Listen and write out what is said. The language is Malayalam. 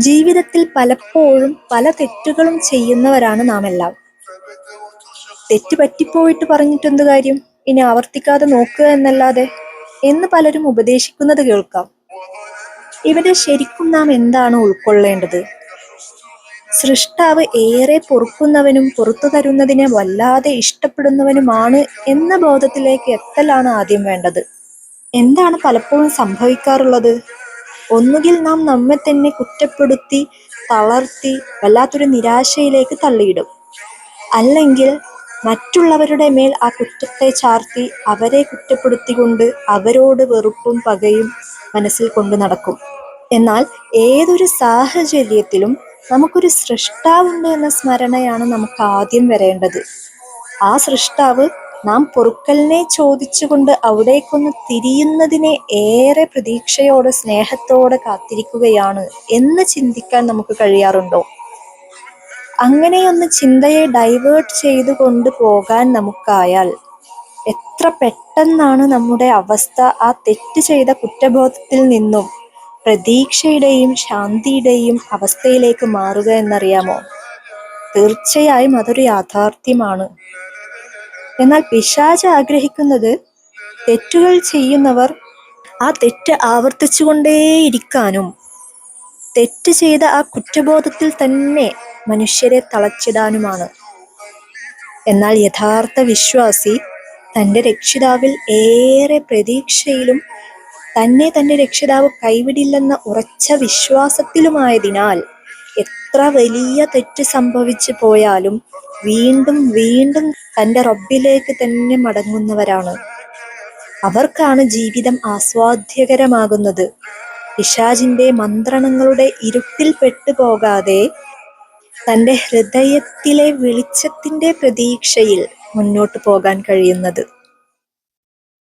ജീവിതത്തിൽ പലപ്പോഴും പല തെറ്റുകളും ചെയ്യുന്നവരാണ് നാമെല്ലാം. തെറ്റ് പറ്റിപ്പോയിട്ട് പറഞ്ഞിട്ടെന്ത് കാര്യം, ഇനി ആവർത്തിക്കാതെ നോക്കുക എന്നല്ലാതെ എന്ന് പലരും ഉപദേശിക്കുന്നത് കേൾക്കാം. ഇവിടെ ശരിക്കും നാം എന്താണ് ഉൾക്കൊള്ളേണ്ടത്? സൃഷ്ടാവ് ഏറെ പൊറുക്കുന്നവനും പുറത്തു തരുന്നതിനെ വല്ലാതെ ഇഷ്ടപ്പെടുന്നവനുമാണ് എന്ന ബോധത്തിലേക്ക് എത്തലാണ് ആദ്യം വേണ്ടത്. എന്താണ് പലപ്പോഴും സംഭവിക്കാറുള്ളത്? ഒന്നുകിൽ നാം നമ്മെ തന്നെ കുറ്റപ്പെടുത്തി തളർത്തി വല്ലാത്തൊരു നിരാശയിലേക്ക് തള്ളിയിടും, അല്ലെങ്കിൽ മറ്റുള്ളവരുടെ മേൽ ആ കുറ്റത്തെ ചാർത്തി അവരെ കുറ്റപ്പെടുത്തിക്കൊണ്ട് അവരോട് വെറുപ്പും പകയും മനസ്സിൽ കൊണ്ടു നടക്കും. എന്നാൽ ഏതൊരു സാഹചര്യത്തിലും നമുക്കൊരു സൃഷ്ടാവുണ്ട് എന്ന സ്മരണയാണ് നമുക്ക് ആദ്യം വരേണ്ടത്. ആ സൃഷ്ടാവ് നാം പൊറുക്കലിനെ ചോദിച്ചുകൊണ്ട് അവിടേക്കൊന്ന് തിരിയുന്നതിനെ ഏറെ പ്രതീക്ഷയോടെ സ്നേഹത്തോടെ കാത്തിരിക്കുകയാണ് എന്ന് ചിന്തിക്കാൻ നമുക്ക് കഴിയാറുണ്ടോ? അങ്ങനെയൊന്ന് ചിന്തയെ ഡൈവേർട്ട് ചെയ്തു കൊണ്ട് പോകാൻ നമുക്കായാൽ എത്ര പെട്ടെന്നാണ് നമ്മുടെ അവസ്ഥ ആ തെറ്റ് ചെയ്ത കുറ്റബോധത്തിൽ നിന്നും പ്രതീക്ഷയുടെയും ശാന്തിയുടെയും അവസ്ഥയിലേക്ക് മാറുക എന്നറിയാമോ? തീർച്ചയായും അതൊരു യാഥാർത്ഥ്യമാണ്. എന്നാൽ പിശാച് ആഗ്രഹിക്കുന്നത് തെറ്റുകൾ ചെയ്യുന്നവർ ആ തെറ്റ് ആവർത്തിച്ചുകൊണ്ടേയിരിക്കാനും തെറ്റ് ചെയ്ത ആ കുറ്റബോധത്തിൽ തന്നെ മനുഷ്യരെ തളച്ചിടാനുമാണ്. എന്നാൽ യഥാർത്ഥ വിശ്വാസി തൻ്റെ രക്ഷിതാവിൽ ഏറെ പ്രതീക്ഷയിലും തന്നെ തൻ്റെ രക്ഷിതാവ് കൈവിടില്ലെന്ന ഉറച്ച വിശ്വാസത്തിലുമായതിനാൽ എത്ര വലിയ തെറ്റ് സംഭവിച്ചു പോയാലും വീണ്ടും വീണ്ടും തൻ്റെ റബ്ബിലേക്ക് തന്നെ മടങ്ങുന്നവരാണ്. അവർക്കാണ് ജീവിതം ആസ്വാദ്യകരമാകുന്നത്. പിശാചിന്റെ മന്ത്രണങ്ങളുടെ ഇരുട്ടിൽ പെട്ടുപോകാതെ തൻ്റെ ഹൃദയത്തിലെ വെളിച്ചത്തിന്റെ പ്രതീക്ഷയിൽ മുന്നോട്ട് പോകാൻ കഴിയുന്നത്.